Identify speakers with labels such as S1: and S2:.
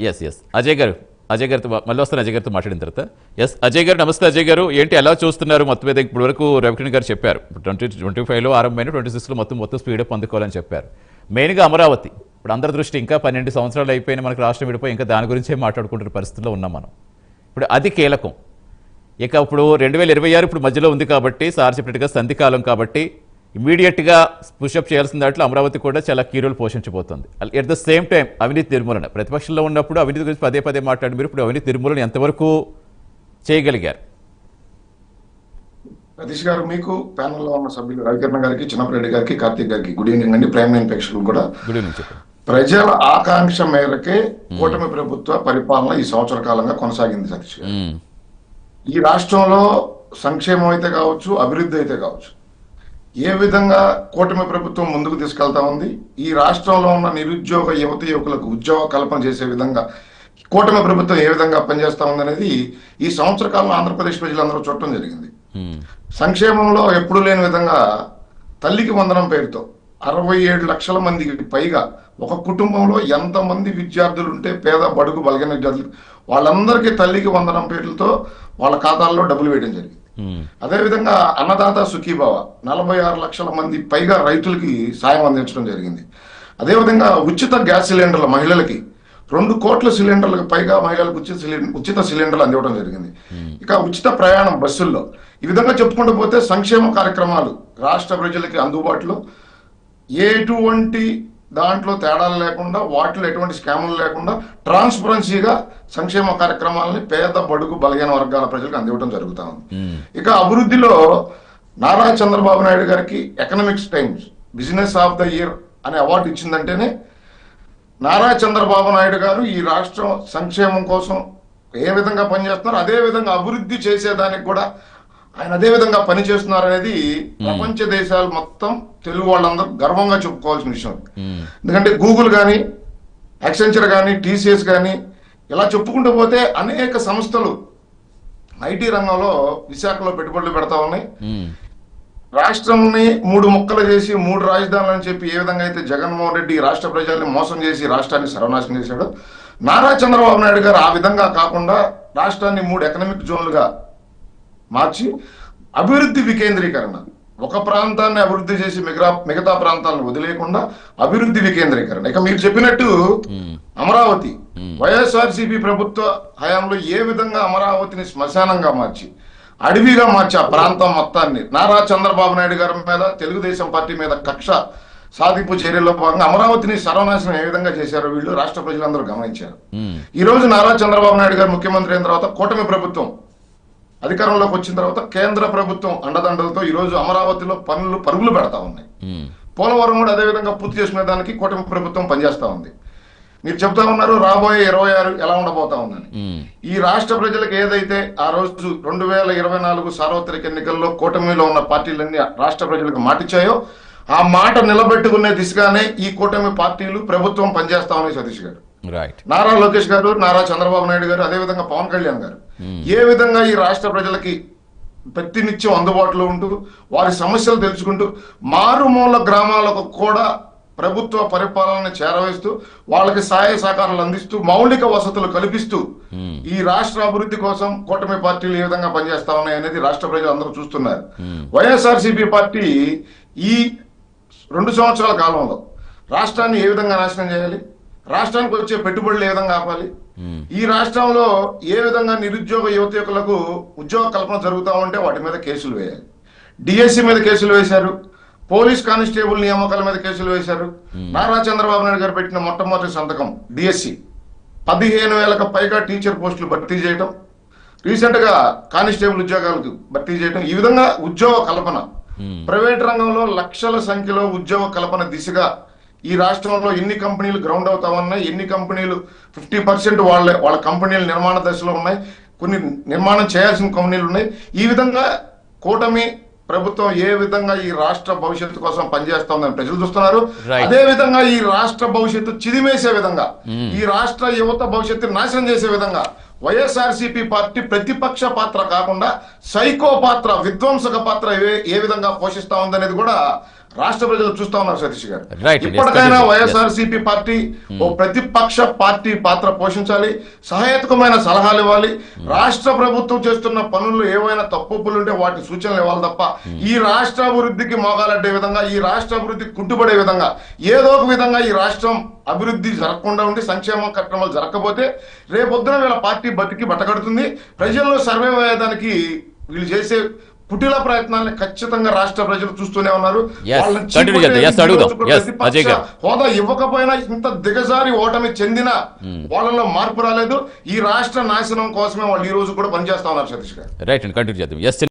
S1: Yes yes Ajay గారితో మళ్ళీ వస్తాను. అజయ్ గారితో మాట్లాడిన తర్వాత. ఎస్ అజయ్ గారు, నమస్తే అజయ్ గారు. ఏంటి ఎలా చూస్తున్నారు మొత్తం మీద? ఇప్పుడు వరకు రవికిరణ్ గారు చెప్పారు 2025లో ఆరంభమైన 26లో మొత్తం స్పీడప్ అందుకోవాలని చెప్పారు. మెయిన్గా అమరావతి ఇప్పుడు అందరి దృష్టి ఇంకా 12 సంవత్సరాలు అయిపోయినా మనకు రాష్ట్రం విడిపోయి ఇంకా దాని గురించే మాట్లాడుకుంటున్న పరిస్థితుల్లో ఉన్నాం మనం. ఇప్పుడు అది కీలకం. ఇక ఇప్పుడు 2026 ఇప్పుడు మధ్యలో ఉంది కాబట్టి, సార్ చెప్పినట్టుగా సంధికాలం కాబట్టి ఇమీడియట్గా పుషప్ చేయాల్సిన దాంట్లో అమరావతి కూడా చాలా కీ రోల్ పోషించబోతుంది. ఎట్ ద సేమ్ టైం అవినీతి నిర్మూలన, ప్రతిపక్షంలో ఉన్నప్పుడు అవినీతి గురించి పదే మాట్లాడి మీరు ఇప్పుడు అవినీతి నిర్మూలన ఎంతవరకు చేయగలిగారు?
S2: సతీష్ గారు, మీకు ప్యానెల్లో ఉన్న సభ్యులు రవికిరణ్ గారికి, చిన్నపరెడ్డి గారికి, కార్తీక్ గారికి గుడ్ ఈవినింగ్ అండి. ప్రైమ్ లైన్ ప్రేక్షకులు కూడా
S1: గుడ్ ఈవినింగ్. చెప్పండి.
S2: ప్రజల ఆకాంక్ష మేరకే కూటమి ప్రభుత్వ పరిపాలన ఈ సంవత్సర కాలంగా కొనసాగింది సతీష్ గారు. ఈ రాష్ట్రంలో సంక్షేమం అయితే కావచ్చు, అభివృద్ధి అయితే కావచ్చు, ఏ విధంగా కూటమి ప్రభుత్వం ముందుకు తీసుకెళ్తా ఉంది, ఈ రాష్ట్రంలో ఉన్న నిరుద్యోగ యువకులకు ఉద్యోగ కల్పన చేసే విధంగా కూటమి ప్రభుత్వం ఏ విధంగా పనిచేస్తా ఉంది అనేది ఈ సంవత్సర కాలంలో ఆంధ్రప్రదేశ్ ప్రజలందరూ చూడటం జరిగింది. సంక్షేమంలో ఎప్పుడూ లేని విధంగా తల్లికి వందనం పేరుతో 67 లక్షల మందికి పైగా ఒక కుటుంబంలో ఎంతమంది విద్యార్థులు ఉంటే పేద బడుగు బలగిన విద్యార్థులు వాళ్ళందరికీ తల్లికి వందనం పేర్లతో వాళ్ళ ఖాతాల్లో డబ్బులు వేయడం జరిగింది. అదేవిధంగా అన్నదాత సుఖీభావ 46 లక్షల మంది పైగా రైతులకి సాయం అందించడం జరిగింది. అదేవిధంగా ఉచిత గ్యాస్ సిలిండర్ల మహిళలకి 2 కోట్ల సిలిండర్లకు పైగా మహిళలకు ఉచిత సిలిండర్లు అందివ్వడం జరిగింది. ఇక ఉచిత ప్రయాణం బస్సుల్లో, ఈ విధంగా చెప్పుకుంటూ పోతే సంక్షేమ కార్యక్రమాలు రాష్ట్ర ప్రజలకి అందుబాటులో, ఎటువంటి దాంట్లో తేడాలు లేకుండా, వాటిలో ఎటువంటి స్కాములు లేకుండా ట్రాన్స్పరెన్సీగా సంక్షేమ కార్యక్రమాలని పేద బడుగు బలహీన వర్గాల ప్రజలకు అందివ్వడం జరుగుతా ఉంది. ఇక అభివృద్ధిలో నారా చంద్రబాబు నాయుడు గారికి economics times business of the year అనే అవార్డు ఇచ్చిందంటేనే నారా చంద్రబాబు నాయుడు గారు ఈ రాష్ట్రం సంక్షేమం కోసం ఏ విధంగా పనిచేస్తున్నారు, అదే విధంగా అభివృద్ధి చేసేదానికి కూడా ఆయన అదే విధంగా పనిచేస్తున్నారు అనేది ప్రపంచ దేశాలు మొత్తం తెలుగు వాళ్ళందరూ గర్వంగా చెప్పుకోవాల్సిన విషయం. ఎందుకంటే గూగుల్ కానీ, యాక్సెంచర్ కానీ, టీసీఎస్ కానీ ఇలా చెప్పుకుంటూ పోతే అనేక సంస్థలు ఐటీ రంగంలో విశాఖలో పెట్టుబడులు పెడతా ఉన్నాయి. రాష్ట్రంని 3 ముక్కలు చేసి 3 రాజధానులు అని చెప్పి ఏ విధంగా అయితే జగన్మోహన్ రెడ్డి రాష్ట్ర ప్రజల్ని మోసం చేసి రాష్ట్రాన్ని సర్వనాశనం చేశాడు, నారా చంద్రబాబు నాయుడు గారు ఆ విధంగా కాకుండా రాష్ట్రాన్ని 3 ఎకనామిక్ జోన్లుగా మార్చి అభివృద్ధి వికేంద్రీకరణ, ఒక ప్రాంతాన్ని అభివృద్ధి చేసి మిగతా ప్రాంతాలను వదిలేయకుండా అభివృద్ధి వికేంద్రీకరణ. ఇక మీరు చెప్పినట్టు అమరావతి వైఎస్ఆర్సీపీ ప్రభుత్వ హయాంలో ఏ విధంగా అమరావతిని శ్మశానంగా మార్చి అడవిగా మార్చి ఆ ప్రాంతం మొత్తాన్ని నారా చంద్రబాబు నాయుడు గారి మీద, తెలుగుదేశం పార్టీ మీద కక్ష సాధింపు చర్యల్లో భాగంగా అమరావతిని సర్వనాశనం ఏ విధంగా చేశారో వీళ్ళు రాష్ట్ర ప్రజలందరూ గమనించారు. ఈ రోజు నారా చంద్రబాబు నాయుడు గారు ముఖ్యమంత్రి అయిన తర్వాత కూటమి ప్రభుత్వం అధికారంలోకి వచ్చిన తర్వాత కేంద్ర ప్రభుత్వం అండదండలతో ఈ రోజు అమరావతిలో పరుగులు పెడతా ఉన్నాయి. పోలవరం కూడా అదేవిధంగా పూర్తి చేసుకునే దానికి కూటమి ప్రభుత్వం పనిచేస్తా ఉంది. మీరు చెప్తా ఉన్నారు రాబోయే 26 ఎలా ఉండబోతా ఉందని. ఈ రాష్ట్ర ప్రజలకు ఏదైతే ఆ రోజు 2024 సార్వత్రిక ఎన్నికల్లో కూటమిలో ఉన్న పార్టీలన్నీ రాష్ట్ర ప్రజలకు మాటిచ్చాయో ఆ మాట నిలబెట్టుకునే దిశగానే ఈ కూటమి పార్టీలు ప్రభుత్వం పనిచేస్తా ఉన్నాయి సతీష్ గారు. నారా లోకేష్ గారు, నారా చంద్రబాబు నాయుడు గారు, అదేవిధంగా పవన్ కళ్యాణ్ గారు ఏ విధంగా ఈ రాష్ట్ర ప్రజలకి ప్రతినిత్యం అందుబాటులో ఉంటూ వారి సమస్యలు తెలుసుకుంటూ మారుమూల గ్రామాలకు కూడా ప్రభుత్వ పరిపాలనని చేరవేస్తూ వాళ్ళకి సహాయ సహకారాలు అందిస్తూ మౌలిక వసతులు కల్పిస్తూ ఈ రాష్ట్ర అభివృద్ధి కోసం కూటమి పార్టీలు ఏ విధంగా పనిచేస్తా ఉన్నాయి అనేది రాష్ట్ర ప్రజలు అందరూ చూస్తున్నారు. వైఎస్ఆర్సీపీ పార్టీ ఈ 2 సంవత్సరాల కాలంలో రాష్ట్రాన్ని ఏ విధంగా నాశనం చేయాలి, రాష్ట్రానికి వచ్చే పెట్టుబడులు ఏ విధంగా ఆపాలి, ఈ రాష్ట్రంలో ఏ విధంగా నిరుద్యోగ యువకులకు ఉద్యోగ కల్పన జరుగుతా ఉంటే వాటి మీద కేసులు వేయాలి. డిఎస్సి మీద కేసులు వేశారు, పోలీస్ కానిస్టేబుల్ నియామకాల మీద కేసులు వేశారు. నారా చంద్రబాబు నాయుడు గారు పెట్టిన మొట్టమొదటి సంతకం డిఎస్సి 15,000కు పైగా టీచర్ పోస్టులు భర్తీ చేయడం, రీసెంట్ గా కానిస్టేబుల్ ఉద్యోగాలకు భర్తీ చేయడం, ఈ విధంగా ఉద్యోగ కల్పన ప్రైవేట్ రంగంలో లక్షల సంఖ్యలో ఉద్యోగ కల్పన దిశగా ఈ రాష్ట్రంలో ఎన్ని కంపెనీలు గ్రౌండ్ అవుతా ఉన్నాయి, ఎన్ని కంపెనీలు 50% వాళ్ళ కంపెనీలు నిర్మాణ దశలో ఉన్నాయి, కొన్ని నిర్మాణం చేయాల్సిన కంపెనీలు ఉన్నాయి. ఈ విధంగా కూటమి ప్రభుత్వం ఏ విధంగా ఈ రాష్ట్ర భవిష్యత్తు కోసం పనిచేస్తా ఉందని ప్రజలు చూస్తున్నారు. అదే విధంగా ఈ రాష్ట్ర భవిష్యత్తు చిదిమేసే విధంగా, ఈ రాష్ట్ర యువత భవిష్యత్తు నాశనం చేసే విధంగా వైఎస్ఆర్సీపీ పార్టీ ప్రతిపక్ష పాత్ర కాకుండా సైకో పాత్ర, విధ్వంసక పాత్ర ఏ విధంగా పోషిస్తా ఉందనేది కూడా రాష్ట్ర ప్రజలు చూస్తా ఉన్నారు సతీష్ గారు.
S1: Right.
S2: ఇప్పటికైనా
S1: Yes.
S2: వైఎస్ఆర్సీపీ పార్టీ ఓ ప్రతిపక్ష పార్టీ పాత్ర పోషించాలి, సహేతుకమైన సలహాలు ఇవ్వాలి. రాష్ట్ర ప్రభుత్వం చేస్తున్న పనుల్లో ఏవైనా తప్పులుంటే వాటి సూచనలు ఇవ్వాలి తప్ప ఈ రాష్ట్ర అభివృద్ధికి మోగాలడ్డే విధంగా, ఈ రాష్ట్ర అభివృద్ధికి కుంటుపడే విధంగా ఏదో ఒక విధంగా ఈ రాష్ట్రం అభివృద్ధి జరగకుండా ఉండి సంక్షేమ కార్యక్రమాలు జరగకపోతే రేపొద్దున వీళ్ళ పార్టీ బతికి బట్టగడుతుంది. ప్రజల్లో సర్వే అయ్యేదానికి వీళ్ళు చేసే కుటిల ప్రయత్నాలను ఖచ్చితంగా రాష్ట్ర ప్రజలు చూస్తూనే ఉన్నారు.
S1: Yes.
S2: వాళ్ళని
S1: Continue చేద్దాం. Yes, అడుగుదాం. Yes, అజయ్ గారు.
S2: హోదా ఇవ్వకపోయినా ఇంత దిగజారి ఓటమి చెందిన వాళ్ళలో మార్పు రాలేదు. ఈ రాష్ట్ర నాశనం కోసమే వాళ్ళు ఈ రోజు కూడా పనిచేస్తా ఉన్నారు సతీష్ గారు.
S1: రైట్ అండి, కంటిన్యూ చేద్దాం. ఎస్